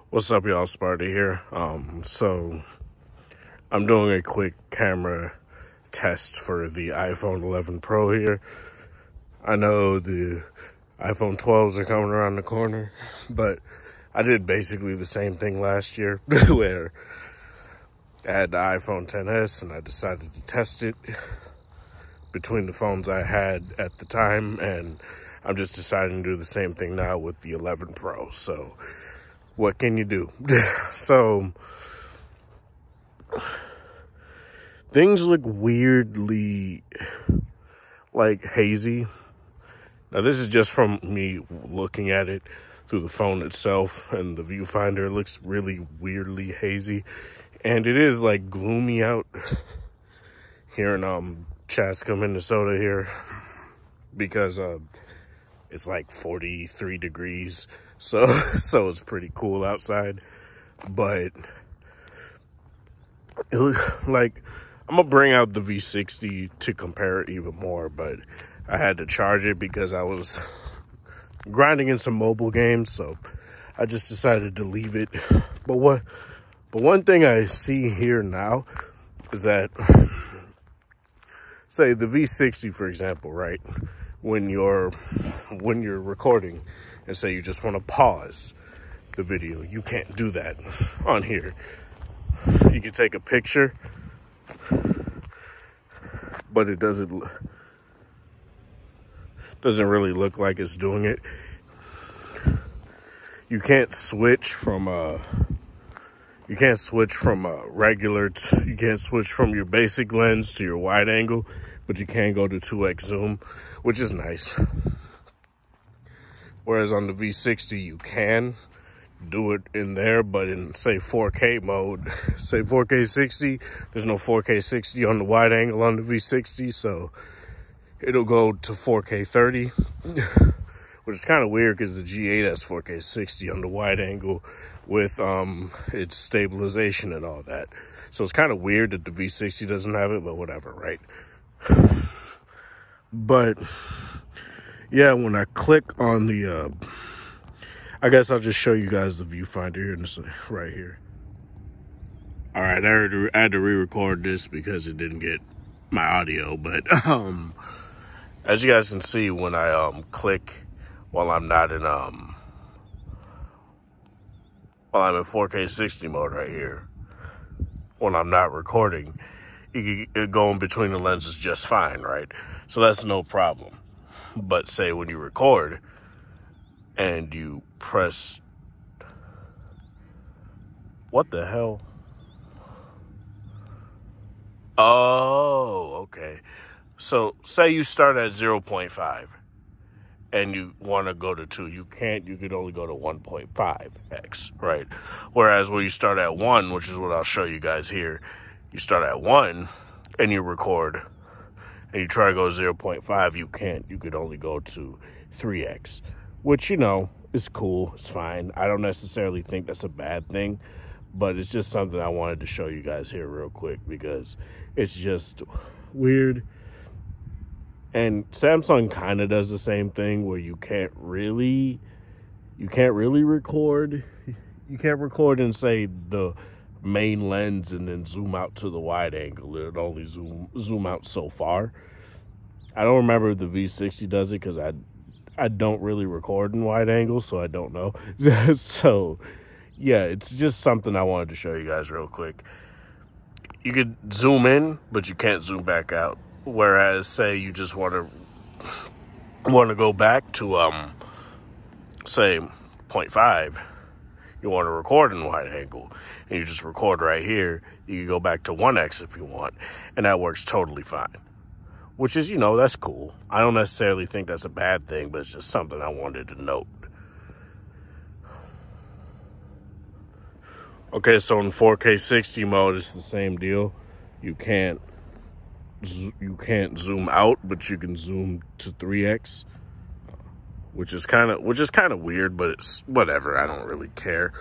What's up, y'all? Sparty here. So I'm doing a quick camera test for the iPhone 11 Pro here. I know the iPhone 12s are coming around the corner, but I did basically the same thing last year where I had the iPhone XS and I decided to test it between the phones I had at the time, and I'm just deciding to do the same thing now with the 11 Pro. So what can you do? So things look weirdly like hazy. Now this is just from me looking at it through the phone itself, and the viewfinder looks really weirdly hazy, and it is like gloomy out here in Chaska, Minnesota here, because it's like 43 degrees, so it's pretty cool outside. But it looks like I'm gonna bring out the V60 to compare it even more, but I had to charge it because I was grinding in some mobile games, so I just decided to leave it. But one thing I see here now is that, say the V60, for example, right? When you're recording and say you just want to pause the video, you can't do that on here. You can take a picture, but it doesn't really look like it's doing it. You can't switch from you can't switch from your basic lens to your wide angle, but you can go to 2x zoom, which is nice. Whereas on the V60, you can do it in there, but in, say, 4K mode, say 4K 60, there's no 4K 60 on the wide angle on the V60, so it'll go to 4K 30, which is kind of weird because the G8 has 4K 60 on the wide angle with its stabilization and all that. So it's kind of weird that the V60 doesn't have it, but whatever, right? But yeah, when I click on the, I guess I'll just show you guys the viewfinder here, right here. All right, I had to re-record this because it didn't get my audio, but as you guys can see, when I click while I'm not in while I'm in 4K 60 mode right here, when I'm not recording, you can go in between the lenses just fine, right? So that's no problem. But say when you record and you press, what the hell? Oh, okay. So say you start at 0.5 and you want to go to 2. You can't. You could only go to 1.5x, right? Whereas when you start at 1, which is what I'll show you guys here, you start at 1 and you record and you try to go 0.5, you can't. You could only go to 3x, which, you know, is cool. It's fine. I don't necessarily think that's a bad thing, but it's just something I wanted to show you guys here real quick because it's just weird. And Samsung kind of does the same thing where you can't really record. You can't record and say the main lens and then zoom out to the wide angle. It only zoom out so far. I don't remember if the V60 does it because I don't really record in wide angle, so I don't know. So yeah, it's just something I wanted to show you guys real quick. You could zoom in, but you can't zoom back out. Whereas, say you just want to go back to say 0.5, you want to record in wide angle, and you just record right here. You can go back to 1x if you want, and that works totally fine. Which is, you know, that's cool. I don't necessarily think that's a bad thing, but it's just something I wanted to note. Okay, so in 4K 60 mode, it's the same deal. You can't zoom out, but you can zoom to 3x, which is kind of weird, but it's whatever. I don't really care.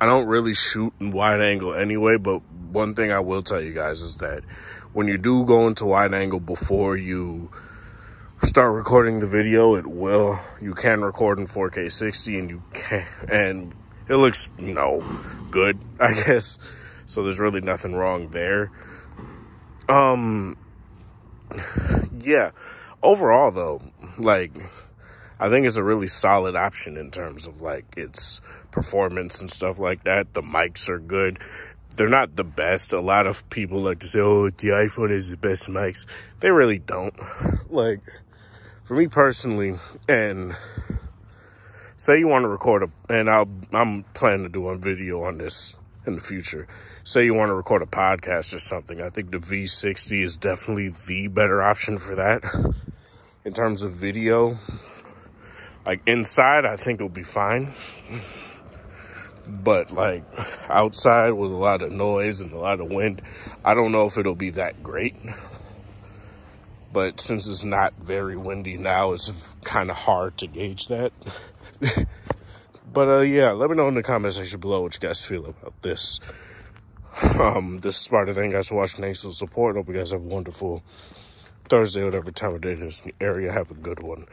I don't really shoot in wide angle anyway, but one thing I will tell you guys is that when you do go into wide angle before you start recording the video, you can record in 4K 60 and It looks, you know, good, I guess. So there's really nothing wrong there. Yeah. Overall, though, like, I think it's a really solid option in terms of, like, its performance and stuff like that. The mics are good. They're not the best. A lot of people like to say, oh, the iPhone is the best mics. They really don't. Like, for me personally, and say you want to record I'm planning to do a video on this in the future. Say you want to record a podcast or something. I think the V60 is definitely the better option for that. In terms of video, like inside, I think it'll be fine. But like outside with a lot of noise and a lot of wind, I don't know if it'll be that great. But since it's not very windy now, it's kind of hard to gauge that. But yeah, let me know in the comment section below what you guys feel about this. This is Sparta. Thank you guys for watching. Thanks for the support. Hope you guys have a wonderful Thursday, whatever time of day it is in the area. Have a good one.